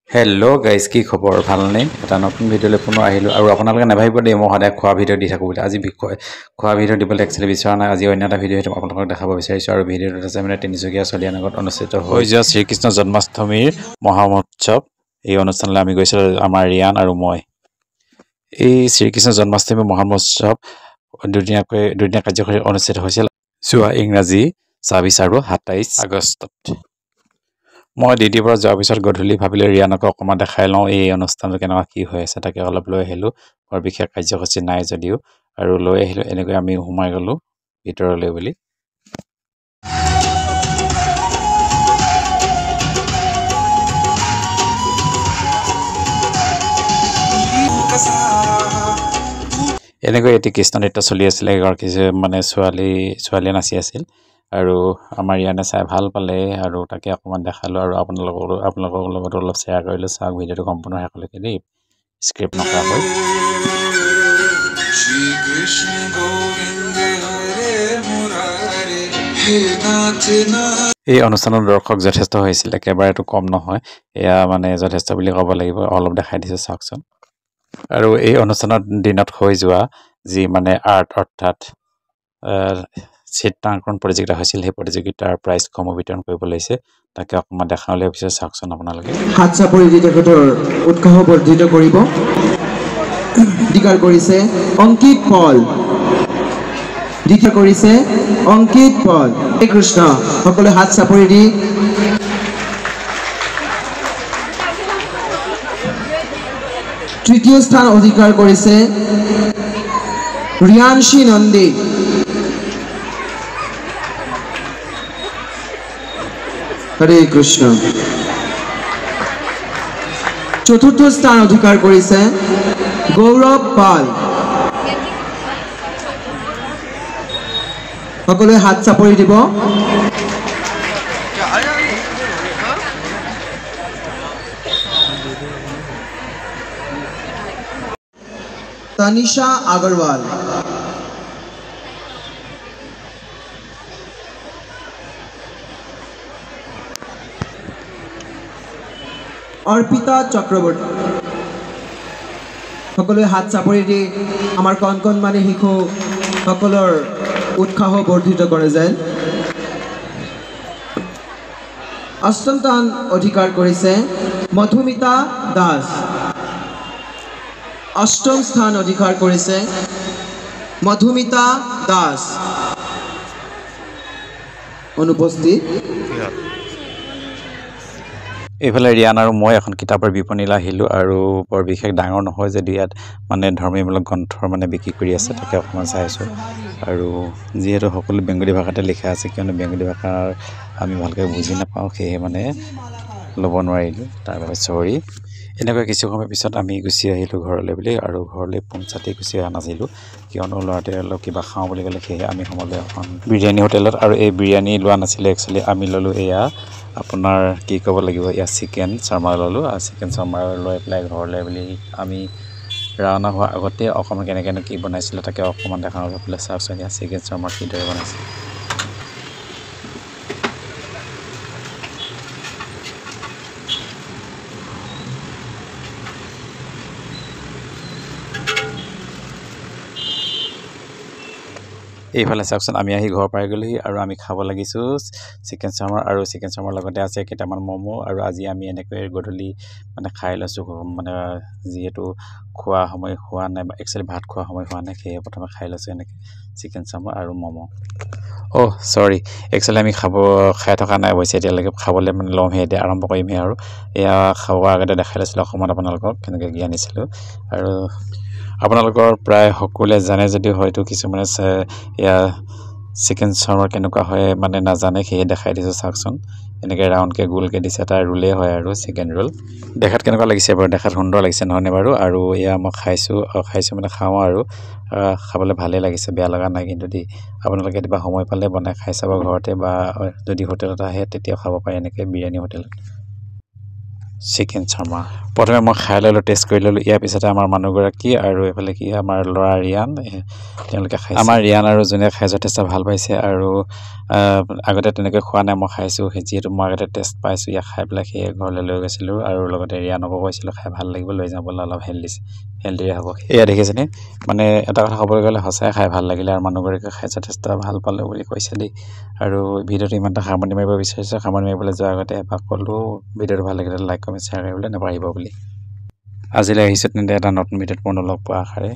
Hello' guys, কি খবৰ? ভালনে? এটা নতুন ভিডিঅ'লৈ পুনৰ আহিলোঁ আৰু আপোনালোকে নাভাবিব দেই মই সদায় খোৱা ভিডিঅ' দি থাকোঁ বুলি। আজি খোৱা ভিডিঅ' দিবলৈ একচুৱেলি বিচৰা নাই। আজি অন্য এটা ভিডিঅ' আপোনালোকক দেখাব বিচাৰিছোঁ আৰু ভিডিঅ'টোত আছে মানে তিনিচুকীয়া চলিয়ানগৰত অনুষ্ঠিত হৈ যোৱা শ্ৰীকৃষ্ণ জন্মাষ্টমীৰ মহামহোৎসৱ। এই অনুষ্ঠানলৈ আমি গৈছিলোঁ, আমাৰ ৰিয়ান আৰু মই। এই শ্ৰীকৃষ্ণ জন্মাষ্টমী মহামহোৎসৱ দুদিনীয়া কাৰ্যসূচী অনুষ্ঠিত হৈছিল যোৱা ইংৰাজী ২৬ আৰু ২৭ আগষ্টত। মই ডিউটিৰ পৰা যোৱাৰ পিছত গধূলি ভাবিলোঁ ৰিয়ানকো অকণমান দেখাই লওঁ এই অনুষ্ঠানটো কেনেকুৱা কি হৈ আছে। তাকে অলপ লৈ আহিলোঁ। বৰ বিশেষ কাৰ্যসূচী নাই যদিও, আৰু লৈ আহিলোঁ। এনেকৈ আমি সোমাই গ'লোঁ ভিতৰলৈ বুলি। এনেকৈ এটি কৃষ্ণ নৃত্য চলি আছিলে। এগৰাকী মানে ছোৱালীয়ে নাচি আছিল আৰু আমাৰ ইয়ানে চাই ভাল পালে আৰু তাকে অকণমান দেখালোঁ আৰু আপোনালোকৰ লগতো অলপ শ্বেয়াৰ কৰিলোঁ। চাওক ভিডিঅ'টো সম্পূৰ্ণ শেষলৈকে দেই, স্ক্ৰিপ্ট নকৰাকৈ। এই অনুষ্ঠানত দৰ্শক যথেষ্ট হৈছিল, একেবাৰেতো কম নহয়। এয়া মানে যথেষ্ট বুলি ক'ব লাগিব। অলপ দেখাই দিছোঁ চাওকচোন। আৰু এই অনুষ্ঠানৰ দিনত হৈ যোৱা যি মানে আৰ্ট অৰ্থাৎ চিত্ৰাংকন প্ৰতিযোগিতা হৈছিল, সেই প্ৰতিযোগিতাৰ প্ৰাইজসমূহ বিতৰণ কৰিব লৈছে। তাকে অকণমান দেখাবলৈ পিছত চাওকচোন আপোনালোকে। হাত চাপৰি দি তেখেতৰ উৎসাহ বৰ্ধিত কৰিব। অধিকাৰ কৰিছে অংকিত পল, দ্বিতীয় কৰিছে অংকিত পল। হে কৃষ্ণ, সকলোৱে হাত চাপৰি দি। তৃতীয় স্থান অধিকাৰ কৰিছে ৰিয়ানশী নন্দী। হৰে কৃষ্ণ। চতুৰ্থ স্থান অধিকাৰ কৰিছে গৌৰৱ পাল। সকলোৱে হাত চাপৰি দিব। তনিষা আগৰৱাল, অৰ্পিতা চক্ৰৱৰ্তী। সকলোৱে হাত চাপৰি দি আমাৰ কণকণমানি শিশুসকলৰ উৎসাহ বৰ্ধিত কৰে যেন। অষ্টম স্থান অধিকাৰ কৰিছে মধুমিতা দাস। অষ্টম স্থান অধিকাৰ কৰিছে মধুমিতা দাস। অনুপস্থিত। এইফালে ৰিয়ান আৰু মই এখন কিতাপৰ বিপণীলৈ আহিলোঁ আৰু বৰ বিশেষ ডাঙৰ নহয় যদি ইয়াত মানে ধৰ্মীয়মূলক গ্ৰন্থৰ মানে বিক্ৰী কৰি আছে। তাকে অকণমান চাইছোঁ আৰু যিহেতু সকলো বেংগলী ভাষাতে লিখা আছে, কিয়নো বেংগলী ভাষাৰ আমি ভালকৈ বুজি নাপাওঁ, সেয়েহে মানে ল'ব নোৱাৰিলোঁ, তাৰ বাবে চৰি। এনেকৈ কিছু সময় পিছত আমি গুচি আহিলোঁ ঘৰলৈ বুলি, আৰু ঘৰলৈ পোনচাতেই গুচি অহা নাছিলোঁ, কিয়নো ল'ৰাটোৱে অলপ কিবা খাওঁ বুলি ক'লে। সেয়েহে আমি সোমালোঁ এখন বিৰিয়ানী হোটেলত, আৰু এই বিৰিয়ানী লোৱা নাছিলে একচুৱেলি। আমি ল'লোঁ এয়া আপোনাৰ কি ক'ব লাগিব, এয়া চিকেন শৰ্মা ল'লোঁ। আৰু চিকেন শৰ্মা লৈ পেলাই ঘৰলৈ বুলি আমি ৰাওনা হোৱাৰ আগতে অকণমান কেনেকৈ কি বনাইছিলোঁ তাকে অকণমান দেখাওঁ পেলাই চাওকচোন। এয়া চিকেন শৰ্মা কিদৰে বনাইছে। এইফালে চাওকচোন, আমি আহি ঘৰ পাই গ'লোহি আৰু আমি খাব লাগিছোঁ চিকেন চাৰ্মাৰ, আৰু চিকেন চাৰ্মাৰ লগতে আছে কেইটামান ম'ম'। আৰু আজি আমি এনেকৈ গধূলি মানে খাই লৈছোঁ, মানে যিহেতু খোৱা সময় হোৱা নাই, বা একচুৱেলি ভাত খোৱা সময় হোৱা নাই, সেয়ে প্ৰথমে খাই লৈছোঁ এনেকৈ চিকেন চাৰ্মাৰ আৰু ম'ম'। অহ চৰি, একচুৱেলি আমি খাই থকা নাই অৱশ্যে এতিয়ালৈকে। খাবলৈ মানে ল'মহে, এতিয়া আৰম্ভ কৰিমহে। আৰু এয়া খোৱাৰ আগতে দেখাই লৈছিলোঁ অকণমান আপোনালোকক কেনেকৈ কি আনিছিলোঁ। আৰু আপোনালোকৰ প্ৰায় সকলোৱে জানে যদিও হয়তো কিছুমানে এয়া চিকেন শৰ্মা কেনেকুৱা হয় মানে নাজানে, সেয়ে দেখাই দিছোঁ চাওকচোন। এনেকৈ ৰাউণ্ডকৈ গোলকৈ দিছে, তাৰ ৰোলেই হয় আৰু চিকেন ৰোল। দেখাত কেনেকুৱা লাগিছে বাৰু? দেখাত সুন্দৰ লাগিছে নহয়নে বাৰু? আৰু এয়া মই খাইছোঁ মানে খাওঁ, আৰু খাবলৈ ভালেই লাগিছে, বেয়া লগা নাই কিন্তু দেই। আপোনালোকে কেতিয়াবা সময় পালে বনাই খাই চাব ঘৰতে, বা যদি হোটেলত আহে তেতিয়াও খাব পাৰে এনেকৈ বিৰিয়ানী হোটেলত। চিকেন শৰ্মা প্ৰথমে মই খাই ল'লোঁ টেষ্ট কৰি ল'লোঁ ইয়াৰ পিছতে আমাৰ মানুহগৰাকী আৰু এইফালে কি আমাৰ ল'ৰা ৰিয়ান তেওঁলোকে খাইছে আমাৰ ৰিয়ান আৰু যোনে খাই যথেষ্ট ভাল পাইছে আৰু আগতে তেনেকৈ খোৱা নাই মই খাইছোঁ যিহেতু মই আগতে টেষ্ট পাইছোঁ ইয়াক খাই পেলাই সেয়ে ঘৰলৈ লৈ গৈছিলোঁ আৰু লগতে ৰিয়ানকো কৈছিলোঁ খাই ভাল লাগিব লৈ যাবলৈ অলপ হেল্ডিয়ে হ'ব এয়া দেখিছেনে মানে এটা কথা ক'বলৈ গ'লে সঁচাই খাই ভাল লাগিলে আৰু মানুহগৰাকীয়ে খাই যথেষ্ট ভাল পালে বুলি কৈছে দেই আৰু ভিডিঅ'টো ইমানটা সামৰণি মাৰিব বিচাৰিছোঁ সামৰণি মাৰিবলৈ যোৱাৰ আগতে এবাৰ ক'লোঁ ভিডিঅ'টো ভাল লাগিলে লাইক কমেণ্ট শ্বেয়াৰ কৰিবলৈ নাপাহৰিব বুলি আজিলৈ আহিছোঁ তেন্তে এটা নতুন ভিডিঅ'ত পুনৰ লগ পোৱা আশাৰে